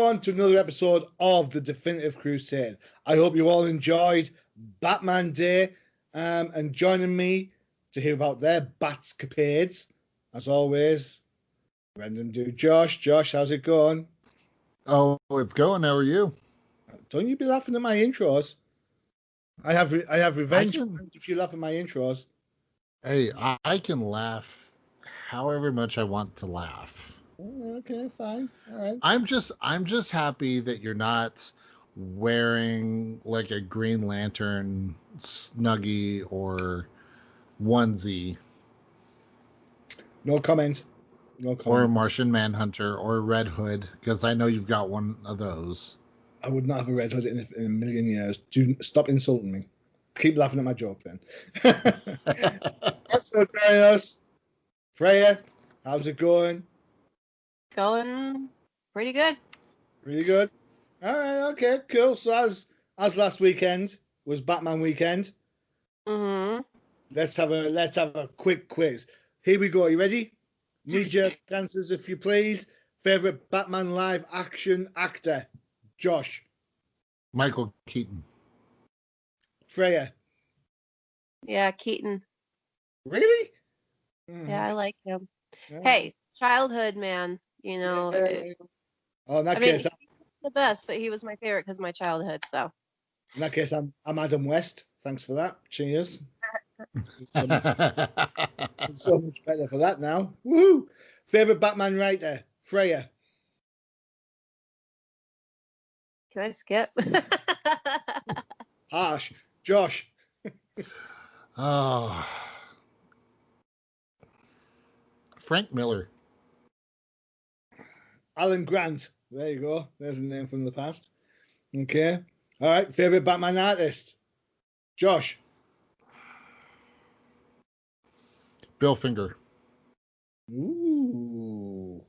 on to another episode of the Definitive Crusade. I hope you all enjoyed Batman Day and joining me to hear about their Batscapades, as always, random dude Josh. Josh, how's it going? Oh, it's going. How are you? Don't you be laughing at my intros. I have revenge if you laugh at my intros. Hey, I can laugh however much I want to laugh. Okay, fine. All right. I'm just happy that you're not wearing like a Green Lantern snuggie or onesie. No comment. Or a Martian Manhunter or a Red Hood, because I know you've got one of those. I would not have a Red Hood in a million years. Stop insulting me. Keep laughing at my joke then. Also joining us, Freyja, how's it going? Going pretty good. Pretty good. All right, okay, cool. So as last weekend was Batman weekend. Mm-hmm. Let's have a quick quiz. Here we go. Are you ready? Knee-jerk answers, if you please. Favorite Batman live action actor? Josh. Michael Keaton. Freyja. Yeah, Keaton. Really? Yeah, I like him. Yeah. Hey, childhood man. You know. Yeah. Oh, in that I case, mean, he's the best, but he was my favorite because of my childhood. So. In that case, I'm Adam West. Thanks for that. Cheers. It's so much better for that now. Woohoo! Favorite Batman writer? Freyja. Can I skip? Harsh. Josh. Oh. Frank Miller. Alan Grant. There you go. There's a name from the past. Okay. All right. Favorite Batman artist? Josh. Bill Finger. Ooh.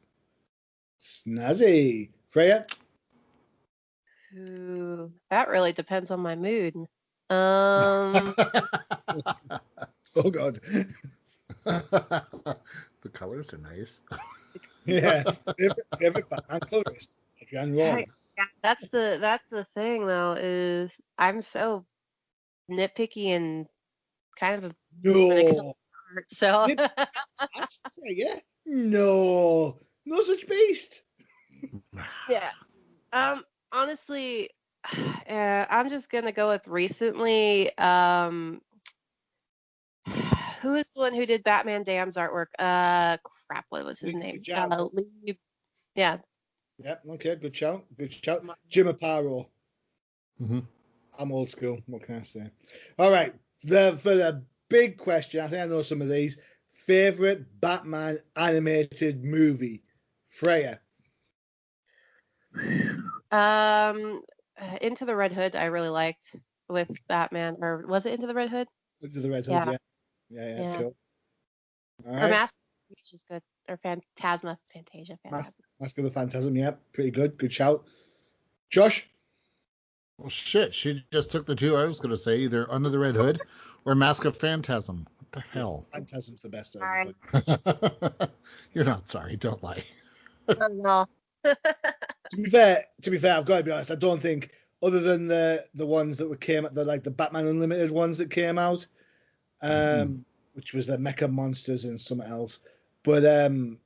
Snazzy. Freyja. Ooh, that really depends on my mood. Oh, God. The colors are nice. Yeah. Favorite Batman colorist? Adrian Rowan. Yeah, that's the thing though, is I'm so nitpicky and kind of No. so That's Freyja? No. No such beast. yeah. Honestly, I'm just gonna go with recently. Who is the one who did Batman Damn's artwork? Crap, what was his name? Lee. Yeah. Yep. Okay. Good shout. Good shout. Jim Aparo. Mm-hmm. I'm old school. What can I say? All right. For the big question, I think I know some of these. Favorite Batman animated movie? Freyja. Into the Red Hood, I really liked with Batman, or was it Into the Red Hood? Into the Red Hood. Yeah. Yeah. Cool. All Or right. Mask, which is good, or Fantasia. Mask of the Phantasm. Yeah. Pretty good. Good shout. Josh. Well, shit. She just took the two I was going to say, either Under the Red Hood or Mask of Phantasm. What the hell? Phantasm's the best. Sorry. You're not sorry. Don't lie. No. To be fair, I've got to be honest. I don't think, other than the ones that came out, the Batman Unlimited ones that came out, which was the Mecha Monsters and something else. But I'm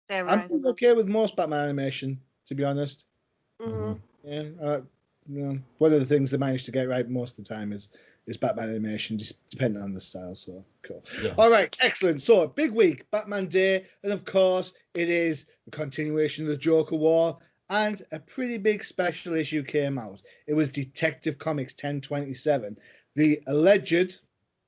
pretty okay with most Batman animation, to be honest. Mm-hmm. Yeah. One of the things they managed to get right most of the time is Batman animation, just depending on the style. So cool. Yeah. All right, excellent. So a big week, Batman Day, and of course it is the continuation of the Joker War, and a pretty big special issue came out. It was Detective Comics 1027, the alleged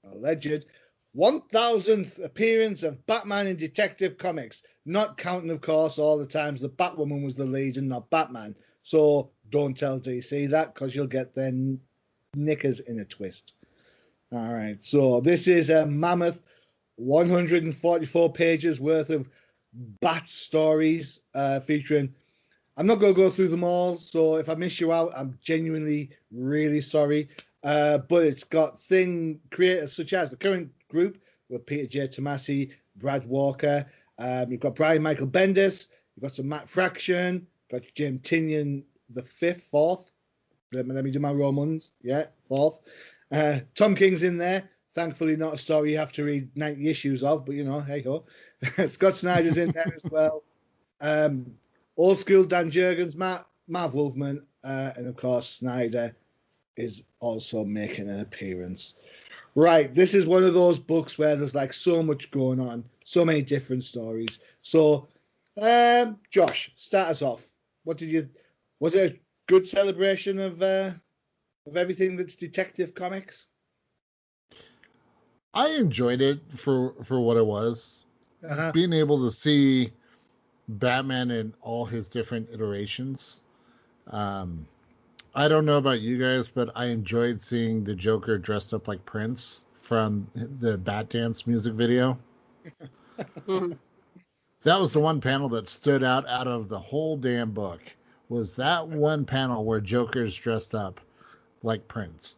1000th appearance of Batman in Detective Comics, not counting, of course, all the times the Batwoman was the lead and not Batman. So don't tell DC that, because you'll get their knickers in a twist. All right, so this is a mammoth 144 pages worth of Bat stories featuring. I'm not going to go through them all, so if I miss you out, I'm genuinely really sorry. But it's got creators such as the current group with Peter J. Tomasi, Brad Walker. You've got Brian Michael Bendis. You've got some Matt Fraction. Got James Tynion the fourth. Let me do my Romans. Yeah, fourth. Tom King's in there. Thankfully, not a story you have to read 90 issues of, but hey ho. Scott Snyder's in there as well. Old school Dan Jurgens, Marv Wolfman, and of course Snyder is also making an appearance. Right, this is one of those books where there's like so much going on, so many different stories. So, Josh, start us off. Was it a good celebration of everything that's Detective Comics? I enjoyed it for what it was. Uh-huh. Being able to see Batman in all his different iterations. I don't know about you guys, but I enjoyed seeing the Joker dressed up like Prince from the Bat Dance music video. That was the one panel that stood out of the whole damn book. Was that one panel where Joker's dressed up like Prince.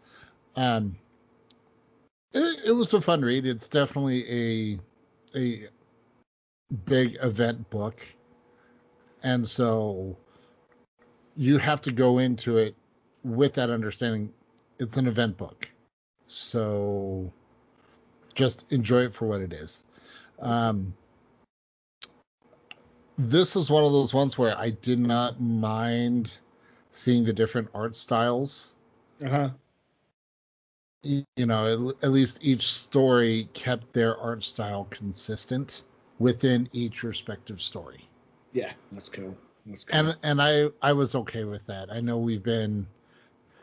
It was a fun read. It's definitely a big event book. And so you have to go into it with that understanding. It's an event book. So just enjoy it for what it is. This is one of those ones where I did not mind seeing the different art styles. Uh-huh. At least each story kept their art style consistent within each respective story. Yeah, that's cool. And I was okay with that. I know we've been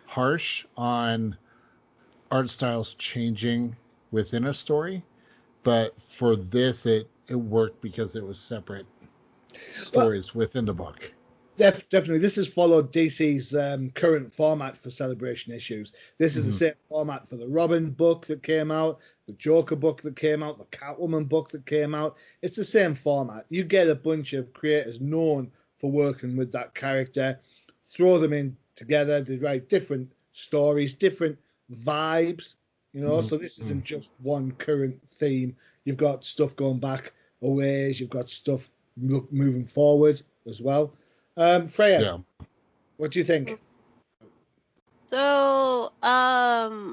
harsh on art styles changing within a story, but for this it worked because it was separate stories within the book. Definitely. This has followed DC's current format for celebration issues. This is the same format for the Robin book that came out, the Joker book that came out, the Catwoman book that came out. It's the same format. You get a bunch of creators known for working with that character, throw them in together, they write different stories, different vibes, so this isn't just one current theme. You've got stuff going back a ways, you've got stuff moving forward as well. Freyja, what do you think? So, I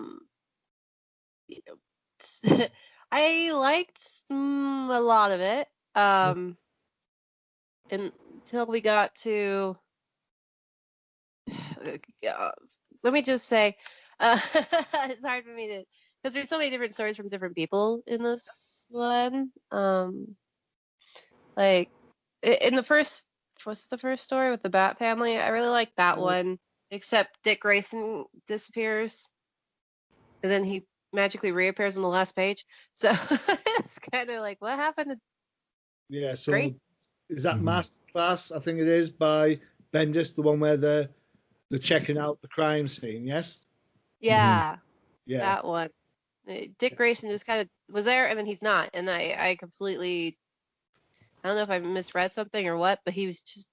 liked a lot of it until we got to. Let me just say, it's hard for me to, because there's so many different stories from different people in this one. Like in the first, what's the first story with the Bat family? I really like that one, except Dick Grayson disappears, and then he magically reappears on the last page. So it's kind of like, what happened to? Yeah. So Great. Is that Masterclass? I think it is by Bendis, the one where they're checking out the crime scene. Yes. Yeah. Yeah. That one. Dick Grayson just kind of was there, and then he's not, and I completely. I don't know if I misread something or what, but he was just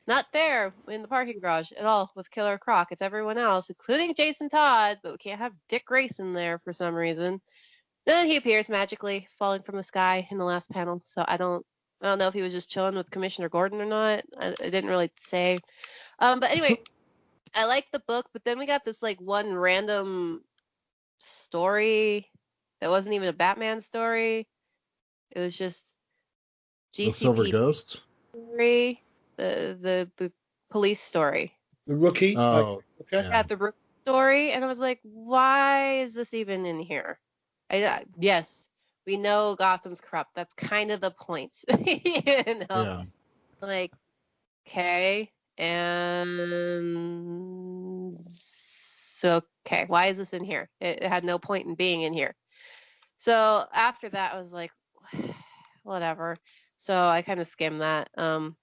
not there in the parking garage at all with Killer Croc. It's everyone else, including Jason Todd, but we can't have Dick Grayson there for some reason. Then he appears magically, falling from the sky in the last panel. So I don't know if he was just chilling with Commissioner Gordon or not. I didn't really say. But anyway, I like the book, but then we got this like one random story that wasn't even a Batman story. It was just GCP The Silver Ghost story, the police story. The Rookie. Oh, okay. Yeah, the Rookie story, and I was like, why is this even in here? Yes, we know Gotham's corrupt. That's kind of the point, Yeah. Like, okay, and so okay, why is this in here? It had no point in being in here. So after that, I was like, whatever. So I kind of skimmed that. And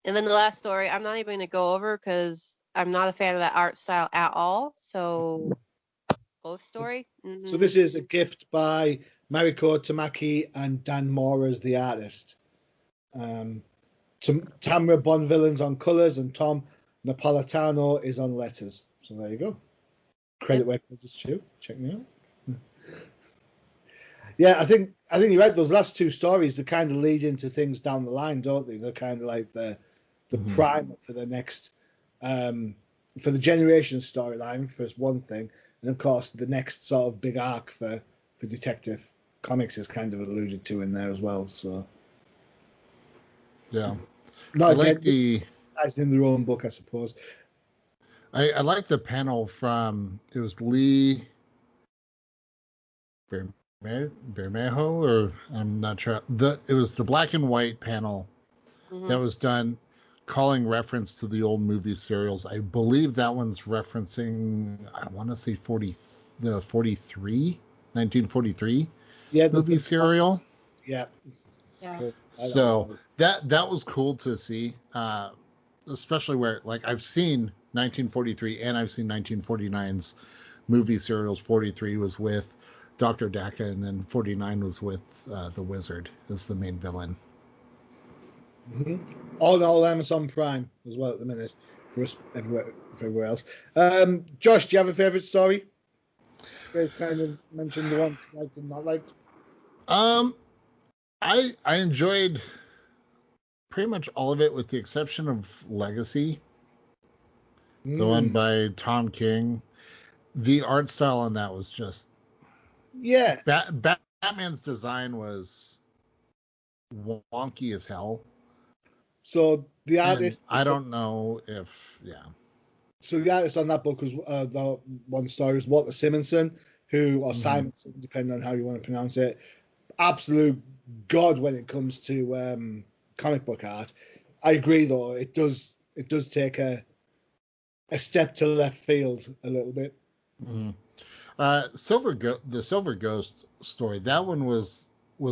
then the last story, I'm not even going to go over because I'm not a fan of that art style at all. So, Ghost Story. Mm-hmm. So this is a gift by Mariko Tamaki and Dan Moore as the artist. Tamra Bonvillain's on colours and Tom Napolitano is on letters. So there you go. Credit where credit's due. Check me out. Yeah, I think you're right. Those last two stories, they kind of lead into things down the line, don't they? They're kind of like the primer for the next for the generation storyline for one thing, and of course the next sort of big arc for Detective Comics is kind of alluded to in there as well. So yeah, not I like as in their own book, I suppose. I like the panel from, it was Lee Bermejo, or I'm not sure. It was the black and white panel that was done, calling reference to the old movie serials. I believe that one's referencing, I want to say 1943 movie serial. Yeah. Cool. So that was cool to see, especially where, like, I've seen 1943 and I've seen 1949's movie serials. 43 was with Dr. Daka, and then 49 was with the Wizard as the main villain. All Amazon Prime as well at the minute for us everywhere else. Josh, do you have a favourite story? You guys kind of mentioned the ones you liked and not liked. I enjoyed pretty much all of it with the exception of Legacy, the one by Tom King. The art style on that was just Batman's design was wonky as hell. So the artist, I don't know if So the artist on that book was the one story was Walter Simonson, or Simonson, depending on how you want to pronounce it. Absolute god when it comes to comic book art. I agree though, it does take a step to left field a little bit. The Silver Ghost story, that one was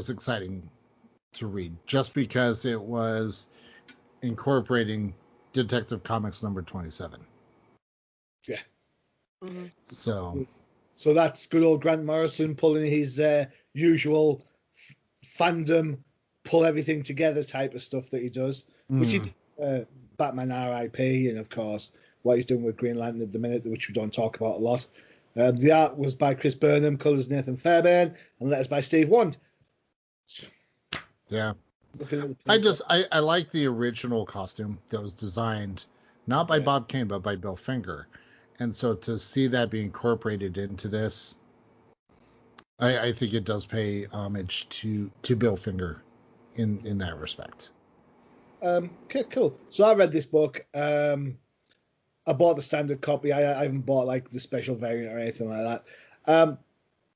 exciting to read just because it was incorporating Detective Comics number 27. Yeah. So that's good old Grant Morrison pulling his usual fandom, pull everything together type of stuff that he does, which he did Batman R.I.P. and of course what he's doing with Green Lantern at the minute, which we don't talk about a lot. The art was by Chris Burnham, colours Nathan Fairbairn, and letters by Steve Wand. Yeah. I like the original costume that was designed not by Bob Kane but by Bill Finger, and so to see that be incorporated into this, I think it does pay homage to Bill Finger in that respect. Okay, cool. So I read this book. I bought the standard copy. I haven't bought like the special variant or anything like that.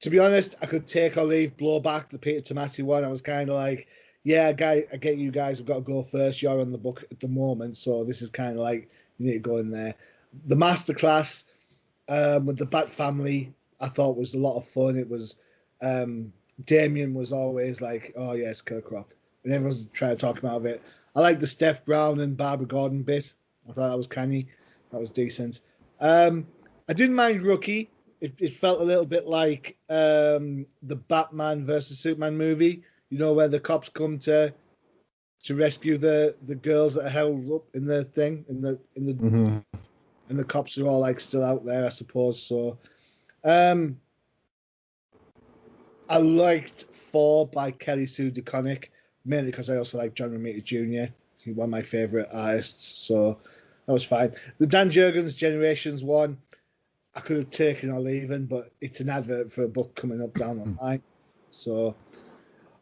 To be honest, I could take or leave Blowback, the Peter Tomasi one. I was kind of like, I get you guys have got to go first. You're on the book at the moment, so this is kind of like you need to go in there. The Masterclass with the Bat family, I thought was a lot of fun. It was Damien was always like, oh yeah, it's Killer Croc, and everyone's trying to talk him out of it. I like the Steph Brown and Barbara Gordon bit. I thought that was canny. That was decent. I didn't mind Rookie. It felt a little bit like the Batman versus Superman movie, where the cops come to rescue the girls that are held up in the thing, and the cops are all like still out there, I suppose. So, I liked 4 by Kelly Sue DeConnick, mainly because I also like John Romita Jr. He's one of my favorite artists, so that was fine. The Dan Jurgens Generations one, I could have taken or leaving, but it's an advert for a book coming up down the line. So,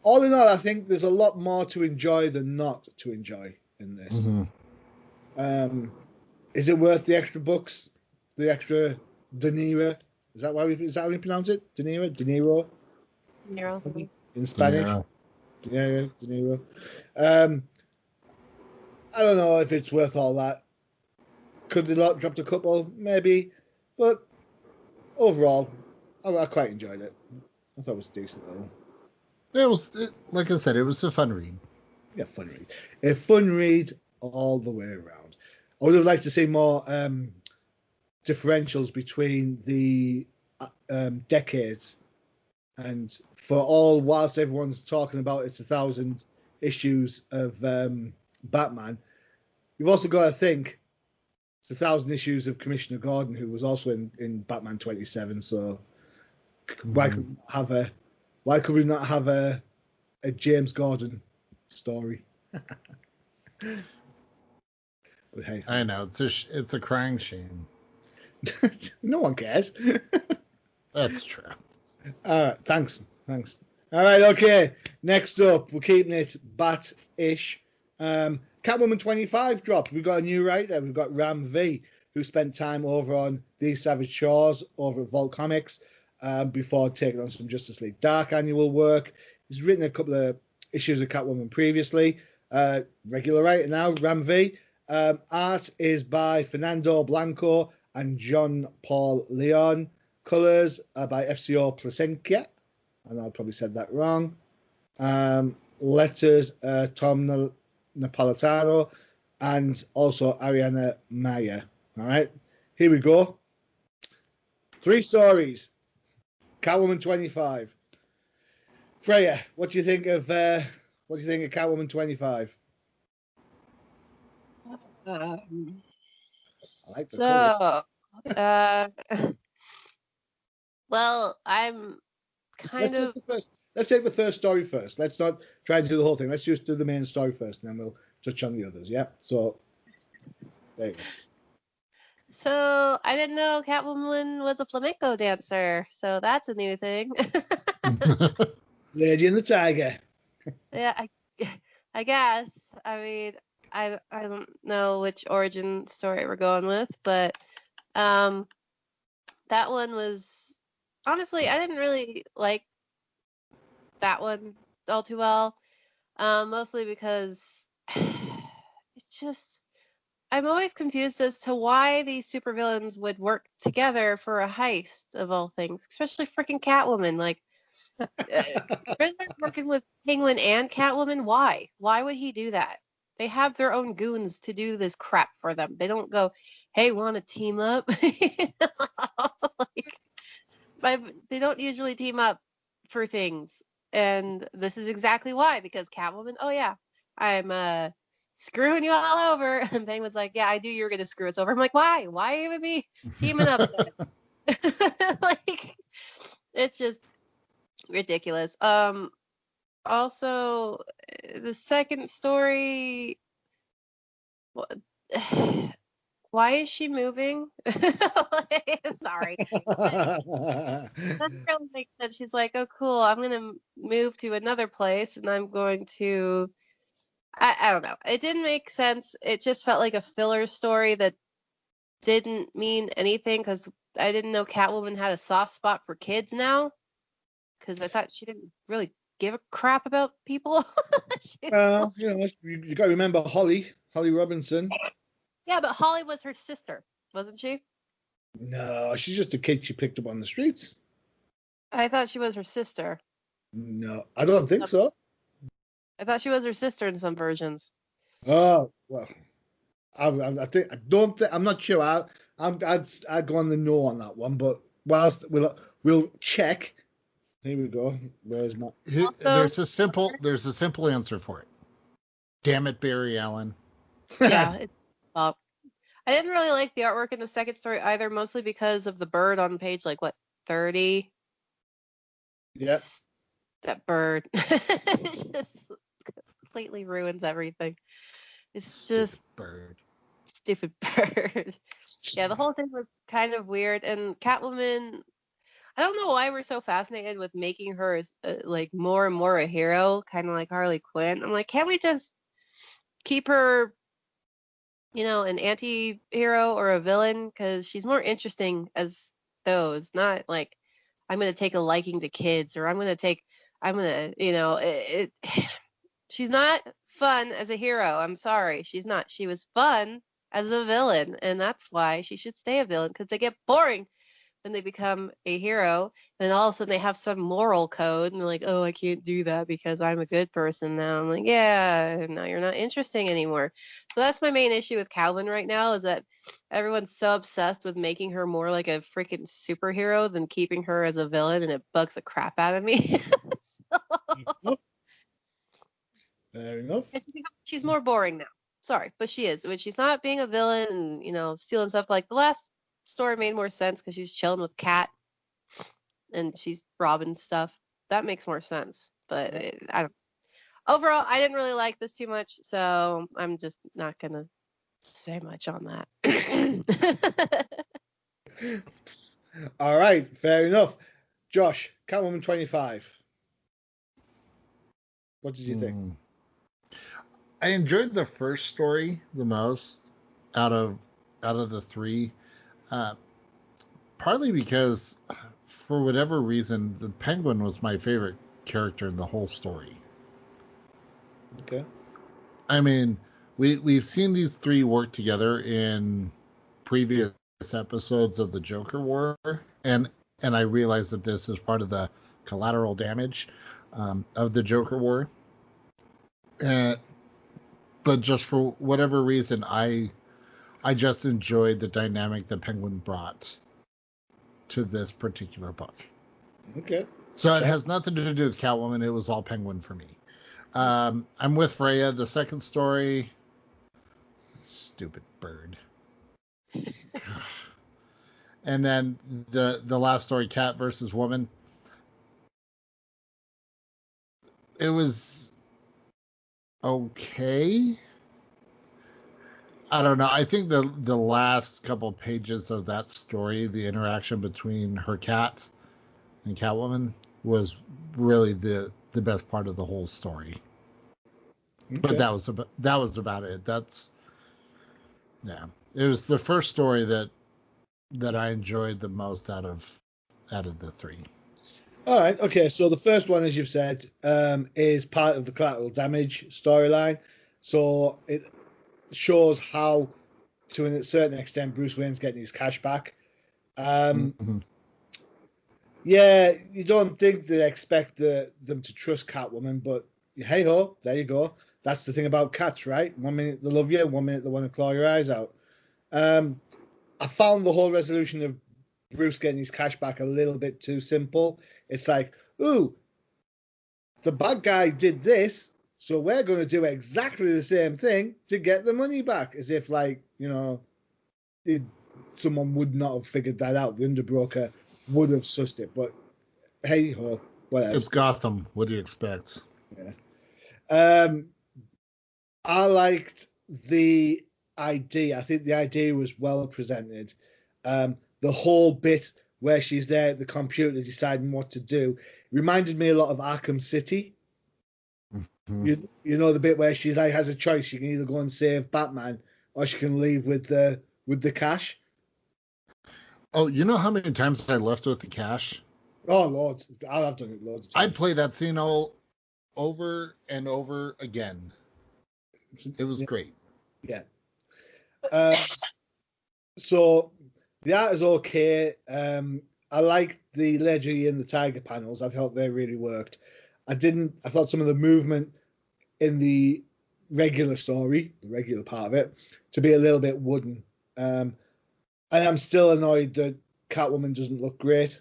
all in all, I think there's a lot more to enjoy than not to enjoy in this. Is it worth the extra books? The extra dinero? Is that how you pronounce it? Dinero? In Spanish? Yeah, dinero. I don't know if it's worth all that. Could they not dropped a couple? Maybe. But overall, I quite enjoyed it. I thought it was decent though. Like I said, it was a fun read. Yeah, fun read. A fun read all the way around. I would have liked to see more differentials between the decades. And whilst everyone's talking about it's 1,000 issues of Batman, you've also got to think it's 1,000 issues of Commissioner Gordon, who was also in Batman 27. So why could we not have a James Gordon story? But hey, I know it's a crying shame. no one cares. That's true. All right, thanks. All right, okay. Next up, we're keeping it bat-ish. Catwoman 25 dropped. We've got a new writer. We've got Ram V, who spent time over on These Savage Shores over at Vault Comics before taking on some Justice League Dark annual work. He's written a couple of issues of Catwoman previously. Regular writer now, Ram V. Art is by Fernando Blanco and John Paul Leon. Colors are by FCO Plasencia. I know I probably said that wrong. Letters, Tom Napolitano, and also Ariana Maya. All right, here we go. 3 stories. Catwoman 25. Freyja, what do you think of Catwoman 25? I like the color. Well, I'm kind of. Let's take the first story first. Let's not try to do the whole thing. Let's just do the main story first, and then we'll touch on the others. Yeah. So there you go. So I didn't know Catwoman was a flamenco dancer, so that's a new thing. Lady and the Tiger. Yeah, I guess. I mean, I don't know which origin story we're going with, but that one was honestly, I didn't really like that one all too well. Mostly because it's just I'm always confused as to why these supervillains would work together for a heist of all things, especially freaking Catwoman. Like, Riddler working with Penguin and Catwoman. Why? Why would he do that? They have their own goons to do this crap for them. They don't go, "Hey, want to team up?" They don't usually team up for things, and this is exactly why. Because Catwoman, oh yeah, I'm screwing you all over, and Penguin's like, "Yeah, I knew you were gonna screw us over." I'm like, why? Why even be teaming up? Like, it's just ridiculous. Also, the second story, why is she moving? Sorry. That doesn't really make sense. She's like, oh, cool, I'm going to move to another place, and I'm going to, I don't know. It didn't make sense. It just felt like a filler story that didn't mean anything, because I didn't know Catwoman had a soft spot for kids now, because I thought she didn't really give a crap about people. You got to remember Holly Robinson. Yeah, but Holly was her sister, wasn't she? No, she's just a kid she picked up on the streets. I thought she was her sister. No, I don't think so. I thought she was her sister in some versions. Oh well, I'm not sure. I'd go on the no on that one, but whilst we'll check. Here we go. Where's my? There's a simple answer for it. Damn it, Barry Allen. Yeah, it's up. I didn't really like the artwork in the second story either, mostly because of the bird on page 30. Yep. That bird it just completely ruins everything. It's just stupid bird. Yeah, the whole thing was kind of weird, and Catwoman, I don't know why we're so fascinated with making her more and more a hero, kind of like Harley Quinn. I'm like, can't we just keep her, an anti-hero or a villain? Because she's more interesting as those, not like I'm going to take a liking to kids, or she's not fun as a hero. I'm sorry. She's not. She was fun as a villain, and that's why she should stay a villain, because they get boring when they become a hero, and all of a sudden they have some moral code, and they're like, oh, I can't do that because I'm a good person now. I'm like, yeah, now you're not interesting anymore. So that's my main issue with Calvin right now, is that everyone's so obsessed with making her more like a freaking superhero than keeping her as a villain, and it bugs the crap out of me. Fair enough. She's more boring now. Sorry, but she is. When she's not being a villain and, stealing stuff, like the last story made more sense because she's chilling with Cat and she's robbing stuff. That makes more sense. But I don't. Overall, I didn't really like this too much, so I'm just not gonna say much on that. All right, fair enough. Josh, Catwoman 25. What did you think? I enjoyed the first story the most out of the three, partly because for whatever reason the Penguin was my favorite character in the whole story. Okay. I mean, we've seen these three work together in previous episodes of the Joker War, and I realize that this is part of the collateral damage of the Joker War. But just for whatever reason, I just enjoyed the dynamic that Penguin brought to this particular book. Okay. So it has nothing to do with Catwoman. It was all Penguin for me. I'm with Freyja. The second story, stupid bird. And then the last story, Cat versus Woman. It was okay. I don't know. I think the last couple of pages of that story, the interaction between her cat and Catwoman, was really the best part of the whole story. Okay. But that was about it. It was the first story that I enjoyed the most out of the three. All right. Okay. So the first one, as you've said, is part of the collateral damage storyline. So it shows how, to a certain extent, Bruce Wayne's getting his cash back. Yeah, you don't think they expect them to trust Catwoman, but hey ho, there you go. That's the thing about cats, right? 1 minute they love you, 1 minute they want to claw your eyes out. I found the whole resolution of Bruce getting his cash back a little bit too simple. It's like, ooh, the bad guy did this, so we're going to do exactly the same thing to get the money back. As if, like, someone would not have figured that out. The underbroker would have sussed it, but hey ho, whatever. It's Gotham. What do you expect? Yeah. I liked the idea. I think the idea was well presented. The whole bit where she's there at the computer deciding what to do reminded me a lot of Arkham City. You know, the bit where she's like has a choice. She can either go and save Batman or she can leave with the cash. Oh, you know how many times I left with the cash? Oh, loads. I've done it loads of times. I'd play that scene all over and over again. It was great. Yeah. So the art is okay. I liked the Ledger and the Tiger panels. I thought they really worked. I thought some of the movement in the regular story, the regular part of it, to be a little bit wooden. And I'm still annoyed that Catwoman doesn't look great.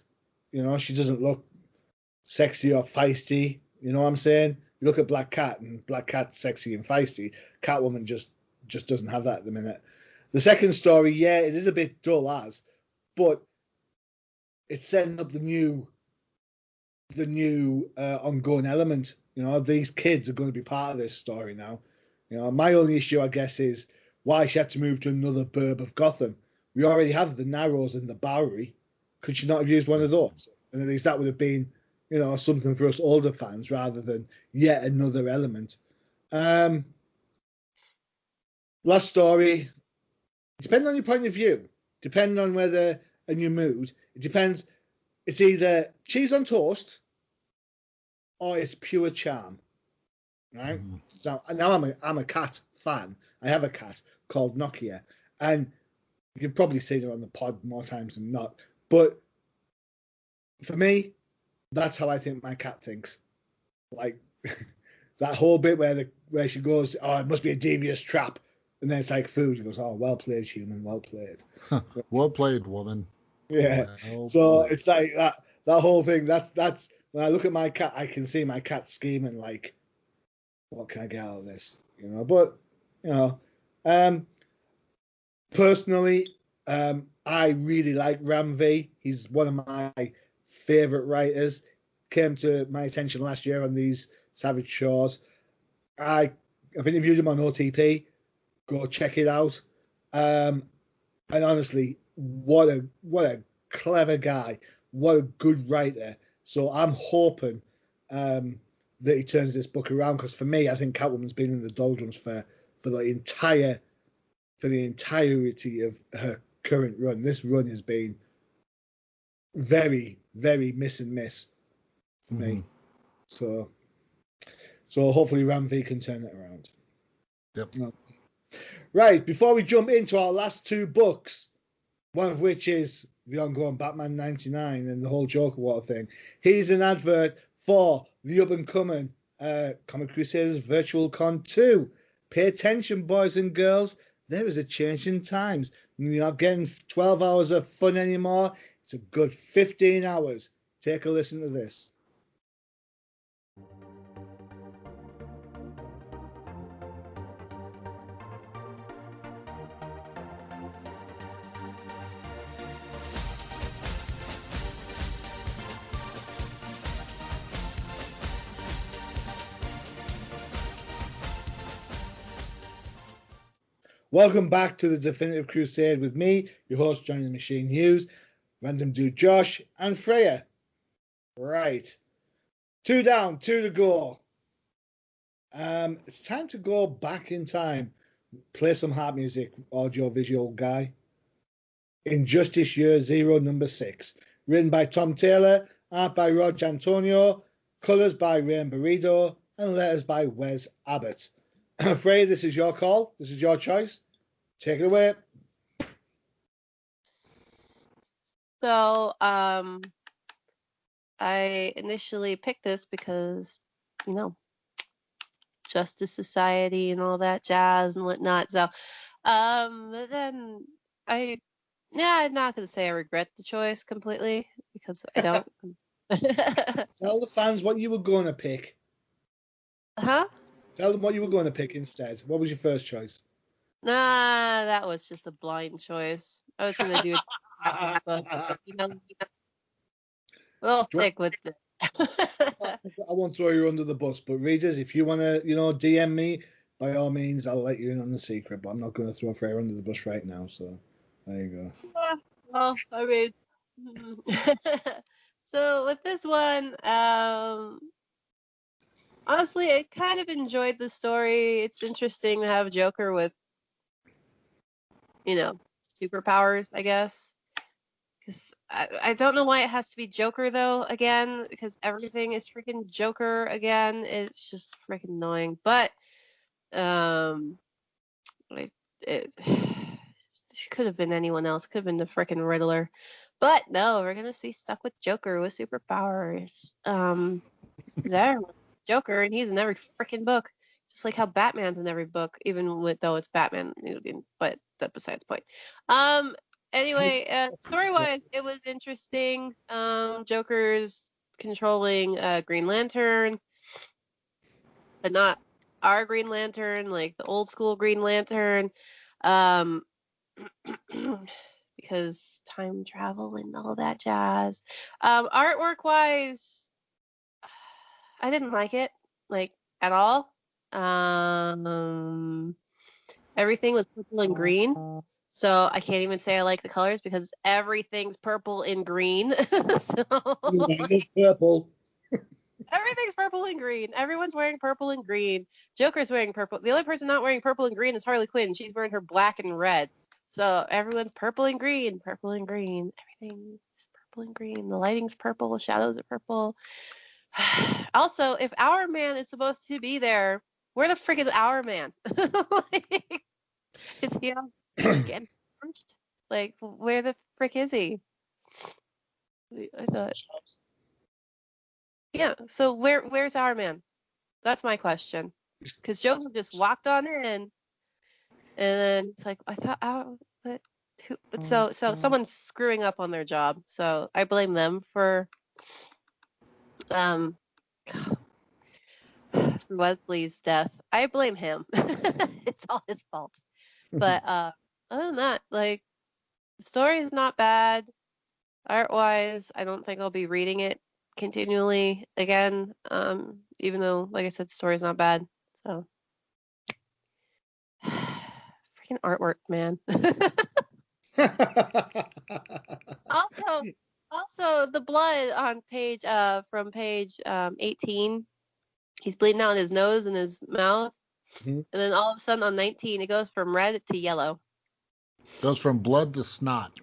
You know, she doesn't look sexy or feisty. You know what I'm saying? You look at Black Cat, and Black Cat's sexy and feisty. Catwoman just doesn't have that at the minute. The second story, yeah, it is a bit dull but it's setting up the new ongoing element. You know, these kids are going to be part of this story now. You know, my only issue, I guess, is why she had to move to another burb of Gotham. We already have the Narrows and the Bowery. Could she not have used one of those? And at least that would have been, you know, something for us older fans rather than yet another element. Last story, depending on your point of view, depending on whether and your mood, it depends. It's either cheese on toast or it's pure charm, right? So now I'm a cat fan. I have a cat called Nokia, and you've probably seen her on the pod more times than not. But for me, that's how I think my cat thinks. Like that whole bit where she goes, "Oh, it must be a devious trap," and then it's like food. She goes, "Oh, well played, human. Well played." Well played, woman. Yeah. Well so played. It's like that whole thing. That's when I look at my cat, I can see my cat scheming like, what can I get out of this? You know. But you know, personally, I really like Ram V. He's one of my favorite writers. Came to my attention last year on these Savage Shores. I've interviewed him on OTP. Go check it out. And honestly, what a clever guy, what a good writer. So I'm hoping that he turns this book around, because for me, I think Catwoman's been in the doldrums for the entirety of her current run. This run has been very, very miss and miss for me. So hopefully Ramvi can turn it around. Yep. No. Right, before we jump into our last two books, one of which is the ongoing Batman 99 and the whole Joker Water thing, here's an advert for the up-and-coming Comic Crusaders VirtualCon II. Pay attention, boys and girls. There is a change in times. You're not getting 12 hours of fun anymore. It's a good 15 hours. Take a listen to this. Welcome back to the Definitive Crusade with me, your host, Johnny the Machine Hughes, Random Dude Josh, and Freyja. Right. 2 down, 2 to go. It's time to go back in time. Play some harp music, audio-visual guy. Injustice Year Zero, number 6. Written by Tom Taylor, art by Rog Antonio, colors by Rain Burrito, and letters by Wes Abbott. Freyja, this is your call. This is your choice. Take it away. So, I initially picked this because, Justice Society and all that jazz and whatnot. So, but then I'm not going to say I regret the choice completely, because I don't. Tell the fans what you were going to pick. Huh? Tell them what you were going to pick instead. What was your first choice? Nah, that was just a blind choice. I was going to do it, but, we'll stick with it. I won't throw you under the bus, but readers, if you want to, DM me, by all means, I'll let you in on the secret, but I'm not going to throw Freyja under the bus right now, so there you go. Well, I mean, so with this one, honestly, I kind of enjoyed the story. It's interesting to have Joker with, superpowers, I guess. Because I don't know why it has to be Joker, though, again, because everything is freaking Joker again. It's just freaking annoying. But, it could have been anyone else. Could have been the freaking Riddler. But no, we're going to be stuck with Joker with superpowers. Joker, and he's in every freaking book. Just like how Batman's in every book, though it's Batman, but that's besides the point. Anyway, story-wise, it was interesting. Joker's controlling Green Lantern, but not our Green Lantern, like the old school Green Lantern, because time travel and all that jazz. Artwork-wise, I didn't like it, at all. Everything was purple and green. So I can't even say I like the colors because everything's purple and green. It's purple. Everything's purple and green. Everyone's wearing purple and green. Joker's wearing purple. The only person not wearing purple and green is Harley Quinn. She's wearing her black and red. So everyone's purple and green, purple and green. Everything is purple and green. The lighting's purple. Shadows are purple. Also, if Our Man is supposed to be there, where the frick is Our Man? Is he on getting punched? Where the frick is he? I thought. Yeah, so where's Our Man? That's my question. Because Joker just walked on in, and then it's like, I thought, but so someone's screwing up on their job. So I blame them for Wesley's death. I blame him. It's all his fault. But other than that, the story is not bad. Art-wise, I don't think I'll be reading it continually again. Even though, like I said, the story's not bad. So freaking artwork, man. Also, the blood on page from page 18, he's bleeding out in his nose and his mouth, and then all of a sudden on 19, it goes from red to yellow. Goes from blood to snot.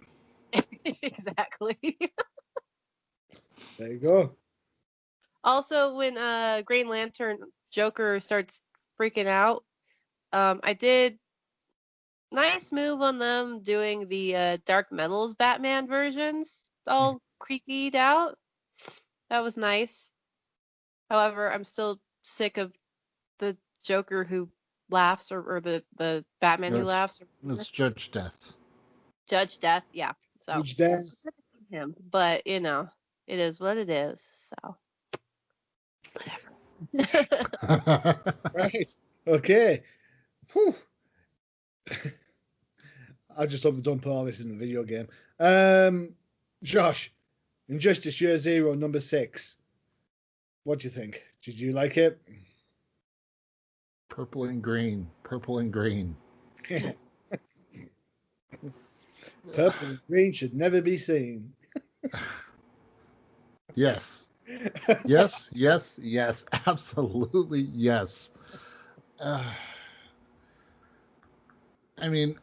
Exactly. There you go. Also, when Green Lantern Joker starts freaking out, I did nice move on them doing the Dark Metals Batman versions, all creakied out. That was nice. However, I'm still sick of the Joker who laughs, or the Batman who laughs. It's Judge Death. Judge Death, yeah. So Judge Death. him, but it is what it is. So whatever. Right. Okay. Whew. I just hope they don't put all this in the video game. Josh, Injustice Year Zero, number 6. What do you think? Did you like it? Purple and green. Purple and green. Purple and green should never be seen. Yes. Yes. Absolutely yes. I mean,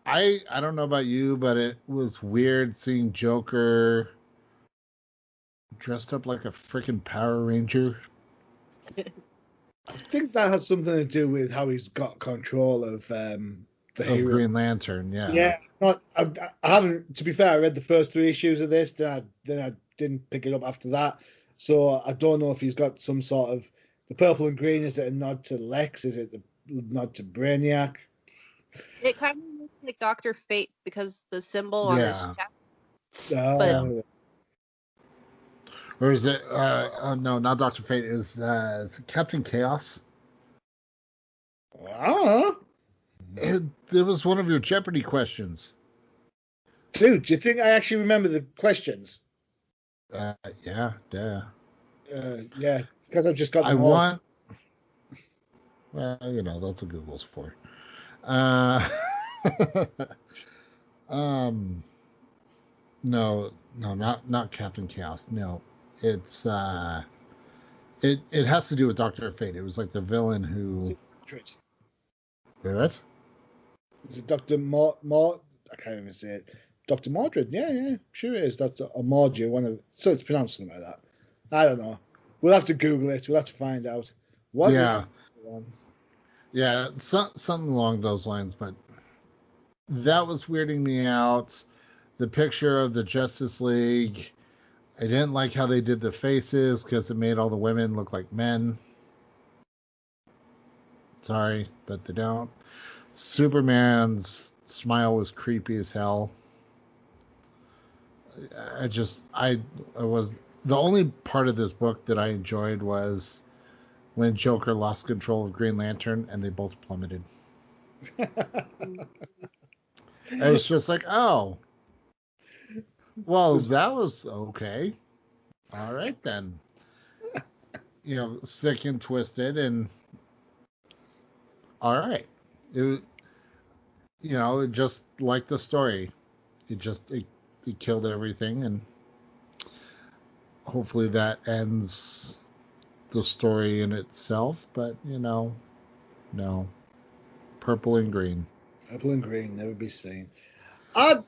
I don't know about you, but it was weird seeing Joker dressed up like a freaking Power Ranger. I think that has something to do with how he's got control of the hero. Green Lantern, yeah. Yeah. I haven't. To be fair, I read the first 3 issues of this. Then I didn't pick it up after that. So I don't know if he's got some sort of the purple and green. Is it a nod to Lex? Is it a nod to Brainiac? It kind of looks like Dr. Fate because the symbol on his chest. Oh. Or is it? No, not Dr. Fate. Is it Captain Chaos? It was one of your Jeopardy questions. Dude, do you think I actually remember the questions? Yeah. Yeah, because I've just got them Well, that's what Google's for. No, not Captain Chaos. No, it's it has to do with Dr. Fate. It was like the villain who. What? Is it Dr. I can't even say it. Dr. Mordred? Yeah, sure it is. That's a Mordu, so it's pronounced something like that. I don't know. We'll have to Google it. We'll have to find out. Yeah, something along those lines, but that was weirding me out. The picture of the Justice League, I didn't like how they did the faces because it made all the women look like men. Sorry, but they don't. Superman's smile was creepy as hell. I was the only part of this book that I enjoyed was when Joker lost control of Green Lantern and they both plummeted. I was just like, oh, well, that was okay. All right then. Sick and twisted, and all right. It just like the story. It killed everything, and hopefully that ends the story in itself. But no. Purple and green. Purple and green, never be seen. As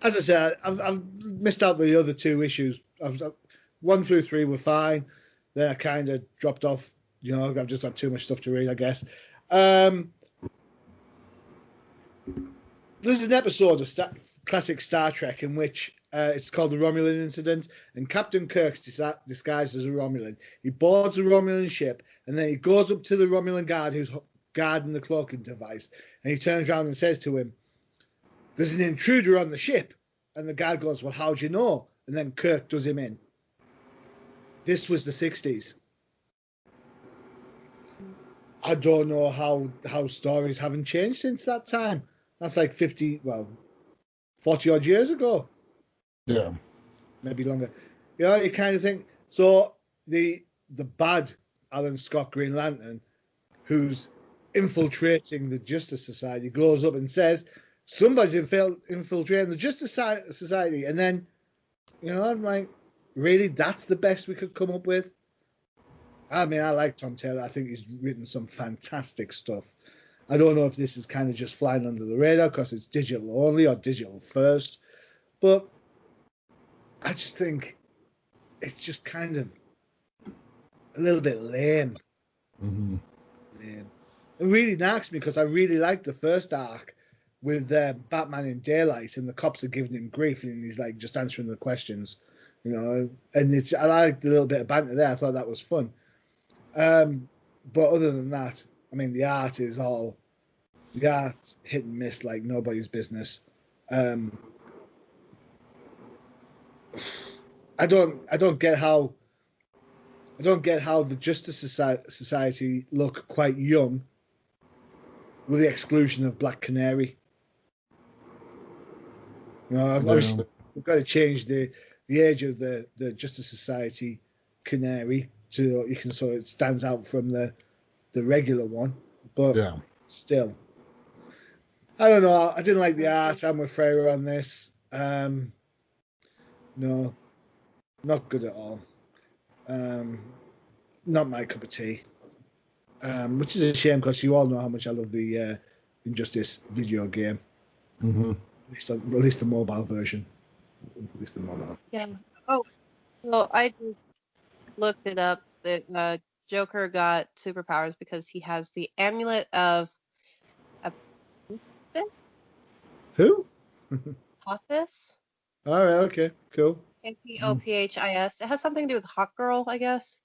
I said, I've missed out the other 2 issues. 1 through 3 were fine. Then I kind of dropped off. I've just got too much stuff to read, I guess. There's an episode of classic Star Trek in which it's called the Romulan Incident, and Captain Kirk's disguised as a Romulan. He boards a Romulan ship, and then he goes up to the Romulan guard who's guarding the cloaking device, and he turns around and says to him, "There's an intruder on the ship." And the guard goes, "Well, how do you know?" And then Kirk does him in. This was the 60s. I don't know how stories haven't changed since that time. That's like 40 odd years ago. Yeah. Maybe longer. You kind of think. So the bad Alan Scott Green Lantern who's infiltrating the Justice Society, goes up and says, somebody's infiltrating the Justice Society. And then, I'm like, really? That's the best we could come up with? I mean, I like Tom Taylor. I think he's written some fantastic stuff. I don't know if this is kind of just flying under the radar because it's digital only or digital first. But I just think it's just kind of a little bit lame. Mm-hmm. Lame. It really knocks me because I really liked the first arc with Batman in daylight and the cops are giving him grief and he's like just answering the questions, and I liked the little bit of banter there. I thought that was fun. But other than that, I mean, the art hit and miss like nobody's business. I don't get how the Justice Society look quite young, with the exclusion of Black Canary. Obviously we've got to change the age of the Justice Society Canary so it stands out from the regular one. But still, I don't know. I didn't like the art. I'm with Freyja on this. No, not good at all. Not my cup of tea. Which is a shame because you all know how much I love the Injustice video game. Mm-hmm. At least the mobile version. Yeah. Oh, well, I just looked it up. That Joker got superpowers because he has the amulet of Who? Apophis. All right. Okay. Cool. Apophis. It has something to do with Hawk Girl, I guess.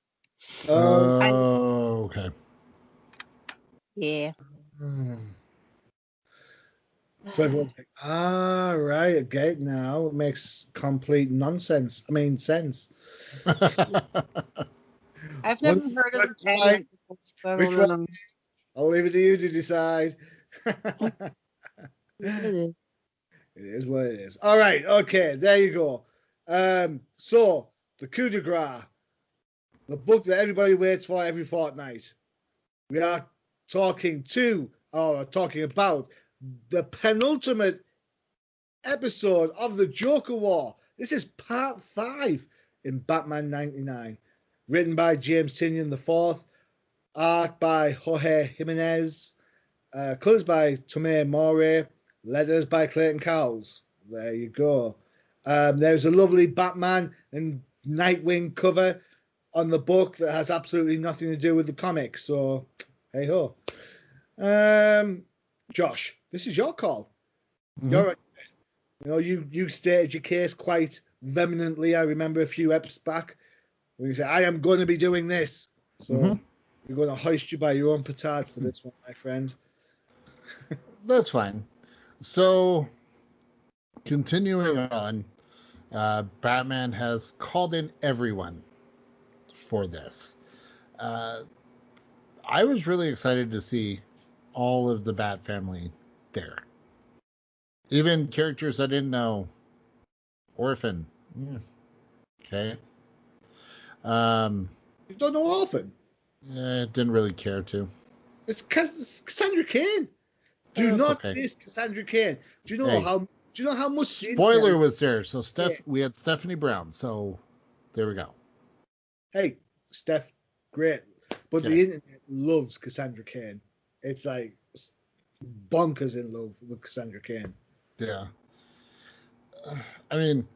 Okay. Yeah. So everyone's like, right, okay, now it makes complete nonsense. I mean, sense. I've never heard of this amulet before. Which one? I'll leave it to you to decide. It is. It is what it is. All right, okay, there you go. So, the coup de grace, the book that everybody waits for every fortnight. We are talking about the penultimate episode of the Joker War. This is part 5 in Batman 99. Written by James Tynion IV. Art by Jorge Jimenez. Colors by Tomei Morey. Letters by Clayton Cowles. There you go. There's a lovely Batman and Nightwing cover on the book that has absolutely nothing to do with the comic. So, hey ho. Josh, this is your call. Mm-hmm. You stated your case quite vehemently. I remember a few eps back when you said, "I am going to be doing this." So you're going to hoist you by your own petard for this one, my friend. That's fine. So, continuing on, Batman has called in everyone for this. I was really excited to see all of the Bat family there. Even characters I didn't know. Orphan. Okay. You don't know Orphan? Didn't really care to. It's Cassandra Cain. Do not diss Cassandra Cain. Do you know how much spoiler was there? So we had Stephanie Brown. So there we go. Hey, Steph, great. But the internet loves Cassandra Cain. It's like bonkers in love with Cassandra Cain. Yeah. I mean,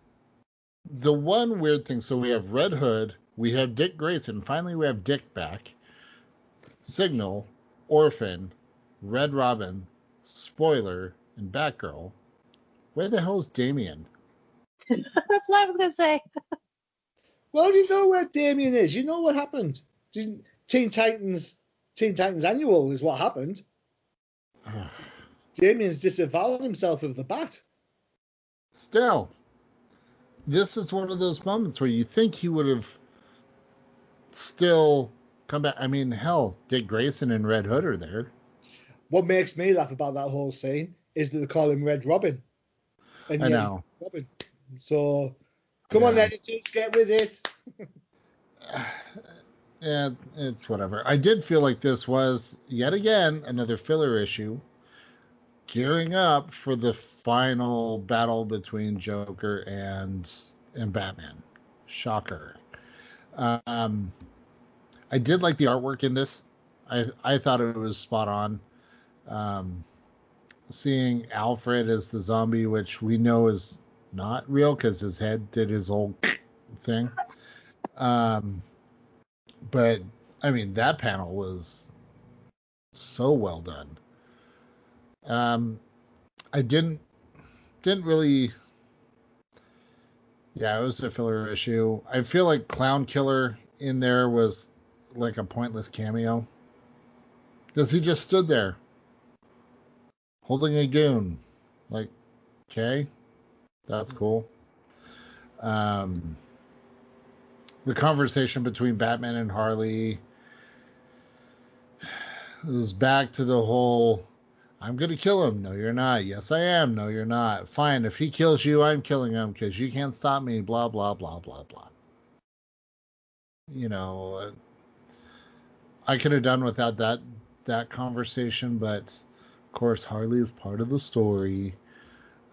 the one weird thing, so we have Red Hood, we have Dick Grayson, finally we have Dick back, Signal, Orphan, Red Robin, Spoiler, and Batgirl. Where the hell is Damian? That's what I was going to say. Well, you know where Damian is. You know what happened. Teen Titans Annual is what happened. Damian's disavowed himself of the Bat. Still, this is one of those moments where you think he would have still come back. I mean, hell, Dick Grayson and Red Hood are there. What makes me laugh about that whole scene is that they call him Red Robin. And I know. Robin. So, come on, editors, get with it. Yeah, it's whatever. I did feel like this was yet again another filler issue, gearing up for the final battle between Joker and Batman. Shocker. Um, I did like the artwork in this. I thought it was spot on. Um, Seeing Alfred as the zombie, which we know is not real because his head did his old thing. Um, but I mean, that panel was so well done. I didn't really. Yeah, it was a filler issue. I feel like Clown Killer in there was like a pointless cameo because he just stood there holding a goon. Like, okay, that's cool. Um, the conversation between Batman and Harley is back to the whole I'm going to kill him. No, you're not. Yes, I am. No, you're not. Fine. If he kills you, I'm killing him because you can't stop me. Blah, blah, blah, blah, blah. You know, I could have done without that conversation, but of course, Harley is part of the story.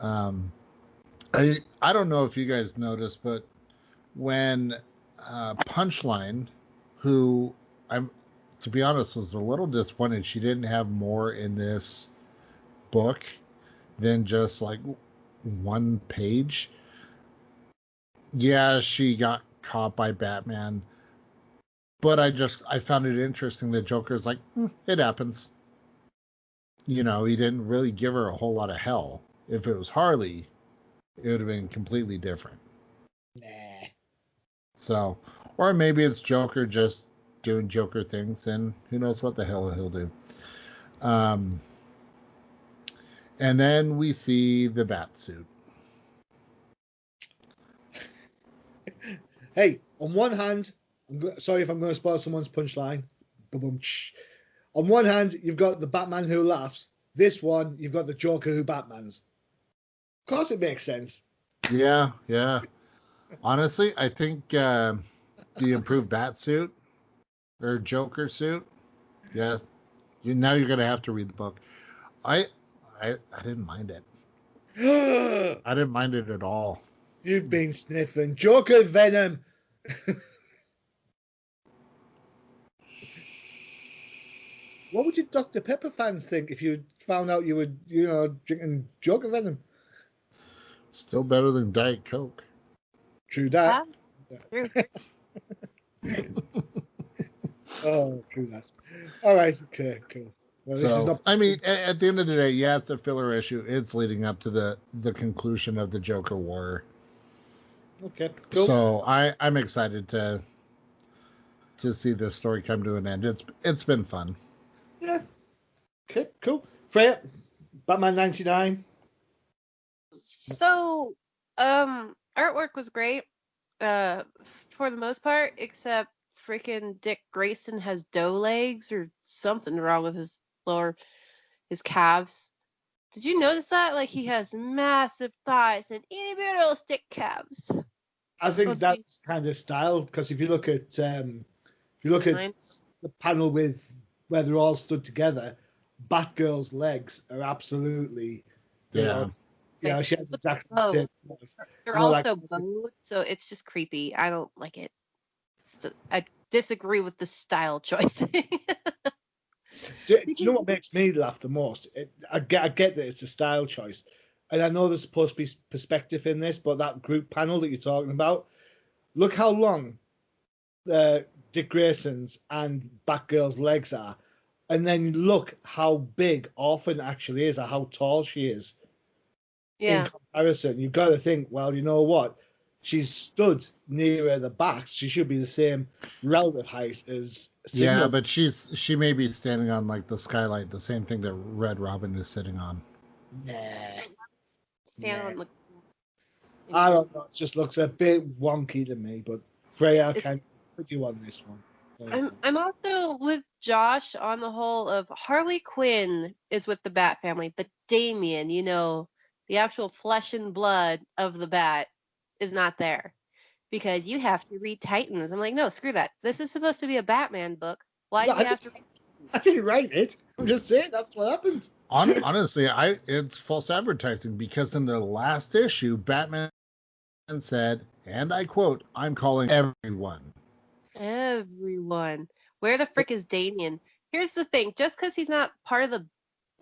Um, I don't know if you guys noticed, but when Punchline, who I'm to be honest was a little disappointed she didn't have more in this book than just like one page. Yeah, she got caught by Batman, but I found it interesting that Joker's like, it happens. You know, he didn't really give her a whole lot of hell. If it was Harley, it would have been completely different. Nah. So, or maybe it's Joker just doing Joker things, and who knows what the hell he'll do. And then we see the bat suit. Hey, on one hand, sorry if I'm going to spoil someone's punchline. On one hand, you've got the Batman who laughs. This one, you've got the Joker who Batmans. Of course, it makes sense. Yeah. Honestly, I think the improved bat suit or Joker suit. Yes, now you're gonna have to read the book. I didn't mind it. I didn't mind it at all. You've been sniffing Joker venom. What would your Dr. Pepper fans think if you found out you were, drinking Joker venom? Still better than Diet Coke. True that. True. Oh, true that. All right. Okay. Cool. Well, this is not. I mean, at the end of the day, yeah, it's a filler issue. It's leading up to the conclusion of the Joker War. Okay. Cool. So I'm excited to see this story come to an end. It's been fun. Yeah. Okay. Cool. Freyja, Batman 99. So, artwork was great, for the most part, except freaking Dick Grayson has doe legs or something wrong with his calves. Did you notice that? Like, he has massive thighs and itty bitty little stick calves. I think that's kind of style because if you look at the panel with where they're all stood together, Batgirl's legs are absolutely, she has exactly the same. They're also bowed, so it's just creepy. I don't like it. I disagree with the style choice. Do you know what makes me laugh the most? I get that it's a style choice, and I know there's supposed to be perspective in this, but that group panel that you're talking about, look how long Dick Grayson's and Batgirl's legs are, and then look how big Orphan actually is, or how tall she is. Yeah. In comparison, you've got to think, well, you know what? She's stood nearer the back. She should be the same relative height as Signal. Yeah, but she may be standing on like the skylight, the same thing that Red Robin is sitting on. Nah. Stand on I don't know. It just looks a bit wonky to me, but Freyja can put you on this one. I'm also with Josh on the whole of Harley Quinn is with the Bat family, but Damian, the actual flesh and blood of the Bat is not there. because you have to read Titans. I'm like, no, screw that. This is supposed to be a Batman book. Why do we have to read? I didn't write it. I'm just saying that's what happened. Honestly, it's false advertising, because in the last issue, Batman said, and I quote, "I'm calling everyone." Everyone. Where the frick is Damian? Here's the thing. Just because he's not part of the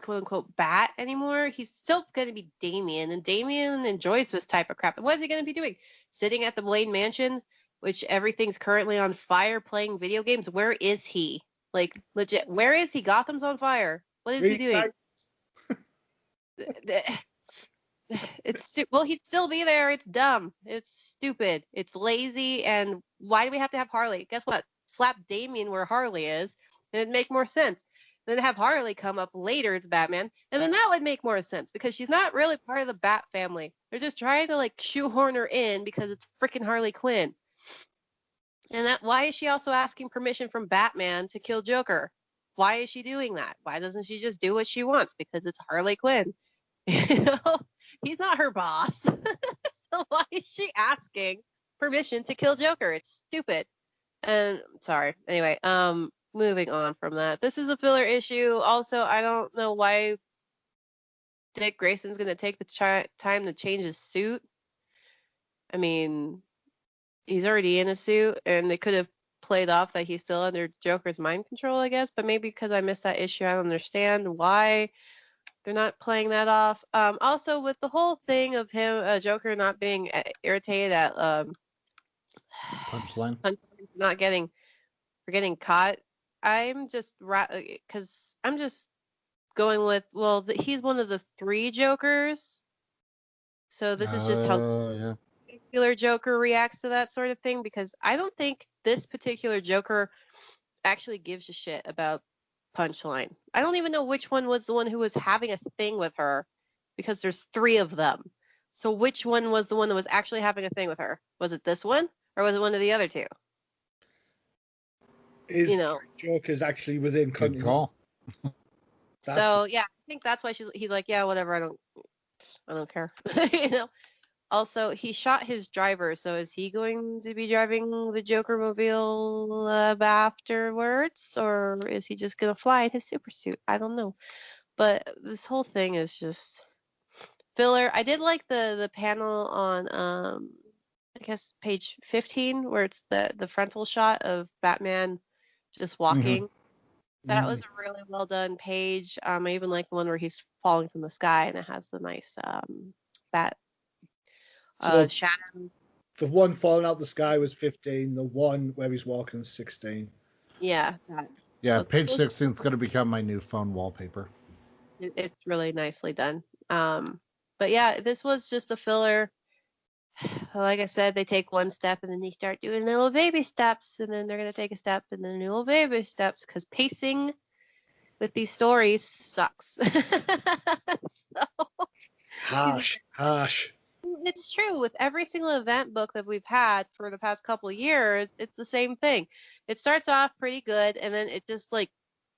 quote-unquote Bat anymore, he's still going to be Damian. And Damian enjoys this type of crap. And what is he going to be doing? Sitting at the Wayne Mansion, which everything's currently on fire, playing video games? Where is he? Like, legit, where is he? Gotham's on fire. What is he doing? Well, he'd still be there. It's dumb. It's stupid. It's lazy. And why do we have to have Harley? Guess what? Slap Damian where Harley is, and it'd make more sense. Then have Harley come up later as Batman, and then that would make more sense, because she's not really part of the Bat family. They're just trying to like shoehorn her in because it's freaking Harley Quinn. And why is she also asking permission from Batman to kill Joker? Why is she doing that? Why doesn't she just do what she wants? Because it's Harley Quinn. You know, he's not her boss. So why is she asking permission to kill Joker? It's stupid. And sorry. Anyway, moving on from that. This is a filler issue. Also, I don't know why Dick Grayson's going to take the time to change his suit. I mean, he's already in a suit, and they could have played off that he's still under Joker's mind control, I guess. But maybe because I missed that issue, I don't understand why they're not playing that off. Also, with the whole thing of him, Joker not being irritated at Punchline. not getting caught, I'm just because I'm just going with, well, he's one of the 3 Jokers, so this is just how particular Joker reacts to that sort of thing, because I don't think this particular Joker actually gives a shit about Punchline. I don't even know which one was the one who was having a thing with her, because there's 3 of them. So which one was the one that was actually having a thing with her? Was it this one, or was it one of the other 2? Joker's actually within continuity. Good call. So yeah, I think that's why he's like, yeah, whatever, I don't care. Also, he shot his driver, so is he going to be driving the Joker mobile afterwards, or is he just gonna fly in his super suit? I don't know. But this whole thing is just filler. I did like the panel on I guess page 15, where it's the frontal shot of Batman just walking. Mm-hmm. That was a really well done page. I even like the one where he's falling from the sky, and it has the nice bat shadow. The one falling out the sky was 15. The one where he's walking is 16. Yeah. Yeah, page 16 is going to become my new phone wallpaper. It's really nicely done. But yeah, this was just a filler. Like I said, they take one step and then they start doing little baby steps, and then they're going to take a step and then little baby steps, because pacing with these stories sucks. Harsh. It's true. With every single event book that we've had for the past couple of years, it's the same thing. It starts off pretty good, and then it just like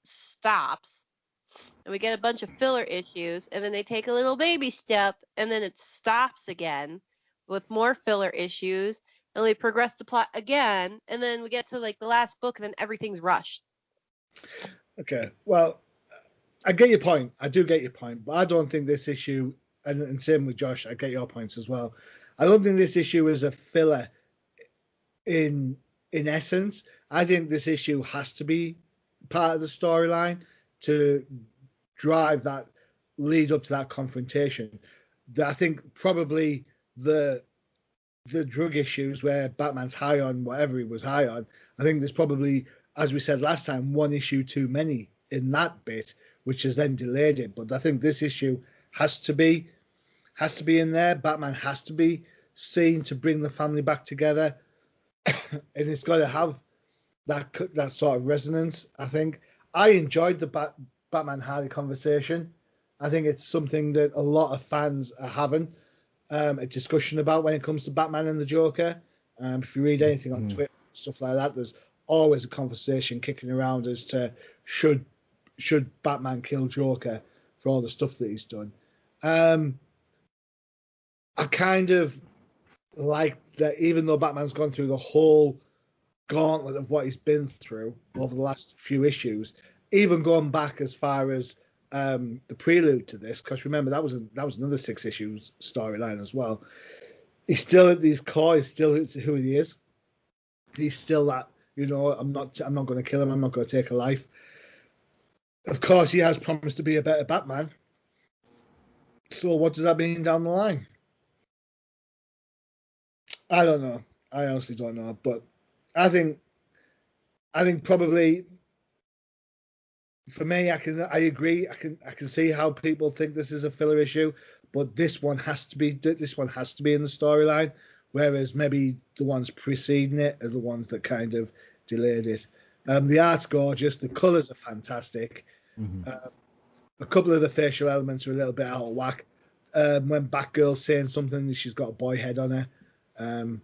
stops, and we get a bunch of filler issues, and then they take a little baby step, and then it stops again with more filler issues, and we progress the plot again, and then we get to like the last book, and then everything's rushed. Okay, well, I get your point. I do get your point, but I don't think this issue, and same with Josh, I get your points as well. I don't think this issue is a filler in essence. I think this issue has to be part of the storyline to drive that lead up to that confrontation. I think probably the drug issues where Batman's high on whatever he was high on, I think there's probably, as we said last time, one issue too many in that bit, which has then delayed it. But I think this issue has to be in there. Batman has to be seen to bring the family back together, and it's got to have that sort of resonance. I think I enjoyed the Batman Harley conversation. I think it's something that a lot of fans are having a discussion about when it comes to Batman and the Joker. If you read anything on Twitter, stuff like that, there's always a conversation kicking around as to should Batman kill Joker for all the stuff that he's done. I kind of like that, even though Batman's gone through the whole gauntlet of what he's been through over the last few issues, even going back as far as the prelude to this, because remember that was another 6 issues storyline as well. He's still at his core. He's still who he is. He's still that. I'm not going to kill him. I'm not going to take a life. Of course, he has promised to be a better Batman. So what does that mean down the line? I don't know. I honestly don't know. But I think probably for me, I agree. I can see how people think this is a filler issue, but this one has to be in the storyline, whereas maybe the ones preceding it are the ones that kind of delayed it. The art's gorgeous. The colours are fantastic. Mm-hmm. A couple of the facial elements are a little bit out of whack. When Batgirl's saying something, she's got a boy head on her,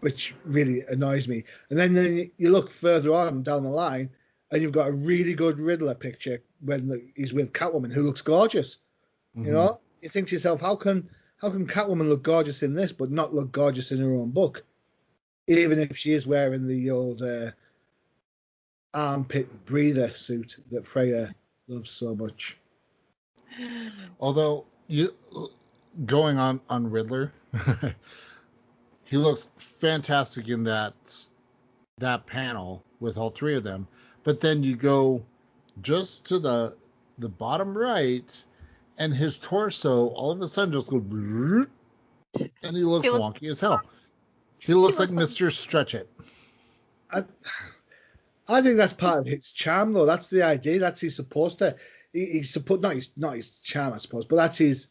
which really annoys me. And then you look further on down the line, and you've got a really good Riddler picture when he's with Catwoman, who looks gorgeous. Mm-hmm. You think to yourself, how can Catwoman look gorgeous in this, but not look gorgeous in her own book, even if she is wearing the old armpit breather suit that Freyja loves so much. Although going on Riddler, he looks fantastic in that panel with all 3 of them. But then you go just to the bottom right, and his torso all of a sudden just goes, and he looks wonky as hell. He looks like Mr. Stretch It. I think that's part of his charm, though. That's the idea. That's he's supposed to. He's supposed not his charm, I suppose, but that's his.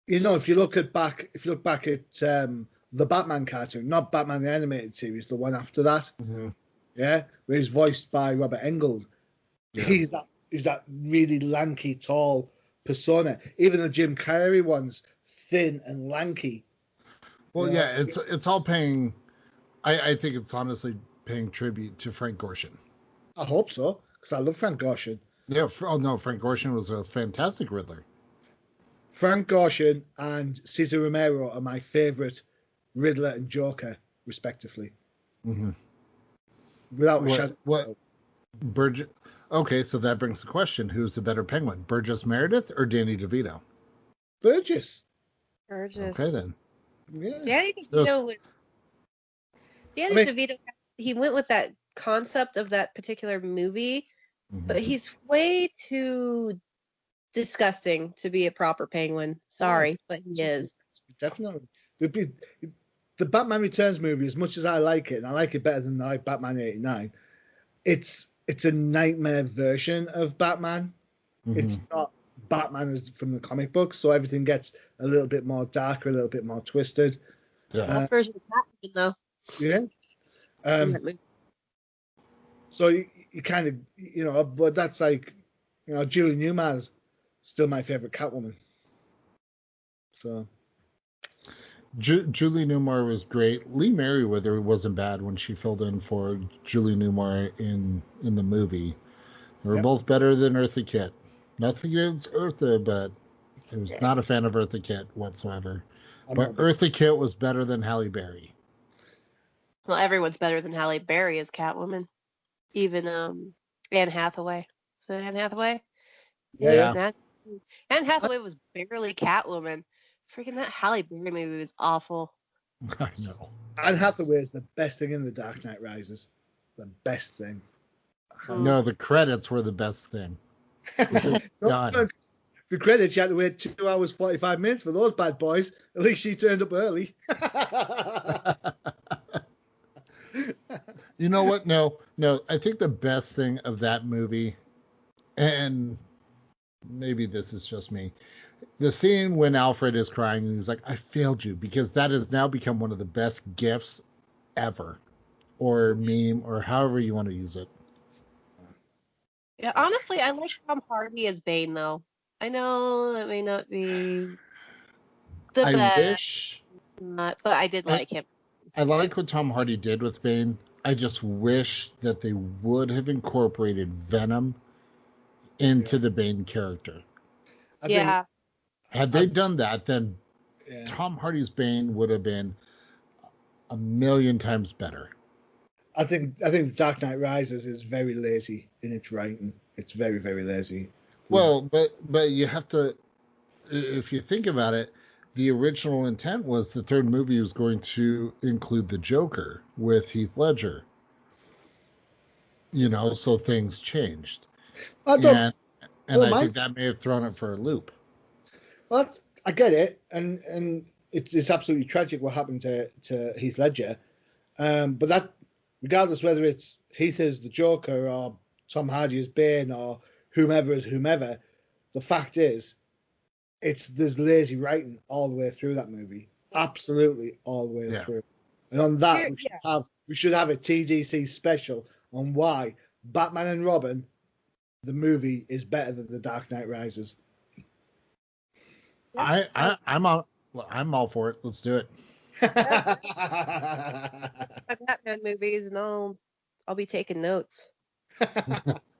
If you look back at the Batman cartoon, not Batman the animated series, the one after that, mm-hmm. yeah, where he's voiced by Robert Englund. Yeah. He's that really lanky, tall persona. Even the Jim Carrey one's thin and lanky. Well, yeah, it's all paying. I think it's honestly paying tribute to Frank Gorshin. I hope so, because I love Frank Gorshin. Yeah, Frank Gorshin was a fantastic Riddler. Frank Gorshin and Cesar Romero are my favorite Riddler and Joker, respectively. Mm-hmm. Without a shadow. What? Burgess. Okay, so that brings the question: who's the better Penguin, Burgess Meredith or Danny DeVito? Burgess. Okay then. Yeah. Danny DeVito. DeVito. He went with that concept of that particular movie, mm-hmm. but he's way too disgusting to be a proper Penguin. Sorry, but he is. Definitely. The Batman Returns movie, as much as I like it, and I like it better than I like Batman 89, it's a nightmare version of Batman. Mm-hmm. It's not Batman as from the comic books, so everything gets a little bit more darker, a little bit more twisted. Yeah. That's version of Batman, though. Yeah. So you kind of, but that's like, Julie Newmar's still my favorite Catwoman. So. Julie Newmar was great. Lee Merriweather wasn't bad when she filled in for Julie Newmar in the movie. They were both better than Eartha Kitt. Nothing against Eartha, but I was not a fan of Eartha Kitt whatsoever. But Eartha Kitt was better than Halle Berry. Well, everyone's better than Halle Berry as Catwoman. Even Anne Hathaway. Is it Anne Hathaway? Yeah. Anne Hathaway was barely Catwoman. Freaking that Halle Berry movie was awful. I know. Anne Hathaway is the best thing in The Dark Knight Rises. The best thing. No, the credits were the best thing. The credits, you had to wait 2 hours 45 minutes for those bad boys. At least she turned up early. You know what? No. I think the best thing of that movie, and maybe this is just me, the scene when Alfred is crying and he's like, I failed you, because that has now become one of the best gifs ever, or meme, or however you want to use it. Yeah, honestly, I like Tom Hardy as Bane, though. I know that may not be the best, but I did like him. I like what Tom Hardy did with Bane. I just wish that they would have incorporated Venom into the Bane character. Yeah. Had they done that, then Tom Hardy's Bane would have been a million times better. I think The Dark Knight Rises is very lazy in its writing. It's very, very lazy. Well, but you have to, if you think about it, the original intent was the third movie was going to include the Joker with Heath Ledger. So things changed. I think that may have thrown it for a loop. Well, I get it, and it's absolutely tragic what happened to Heath Ledger. But that, regardless whether it's Heath as the Joker or Tom Hardy as Bane or whomever as whomever, the fact is, there's lazy writing all the way through that movie, absolutely all the way through. And on that, we should have a TDC special on why Batman and Robin, the movie, is better than The Dark Knight Rises. I'm all for it. Let's do it. Batman movies, and I'll be taking notes.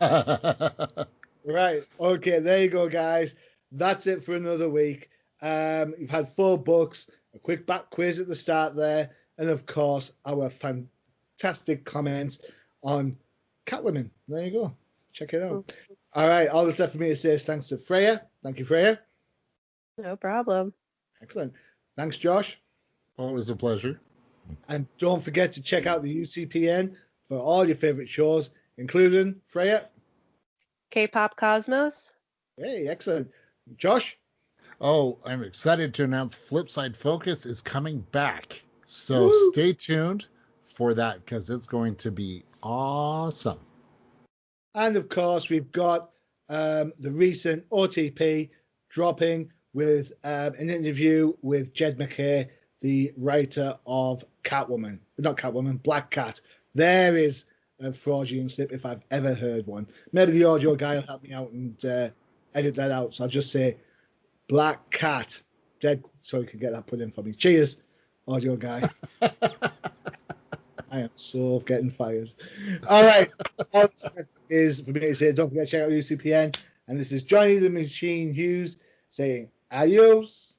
Right. Okay. There you go, guys. That's it for another week. You've had 4 books, a quick back quiz at the start there, and of course our fantastic comments on Catwoman. There you go. Check it out. All right. All that's left for me to say is thanks to Freyja. Thank you, Freyja. No problem. Excellent. Thanks, Josh. Always a pleasure. And don't forget to check out the UCPN for all your favorite shows, including Freyja. K-Pop Cosmos. Hey, excellent. Josh? Oh, I'm excited to announce Flipside Focus is coming back. So Stay tuned for that because it's going to be awesome. And of course, we've got the recent OTP dropping with an interview with Jed McKay, the writer of Catwoman. Not Catwoman, Black Cat. There is a Freudian slip if I've ever heard one. Maybe the audio guy will help me out and edit that out. So I'll just say Black Cat. Dead, so you can get that put in for me. Cheers, audio guy. I am so getting fired. All right. All that is for me to say, don't forget to check out UCPN. And this is Johnny the Machine Hughes saying adios.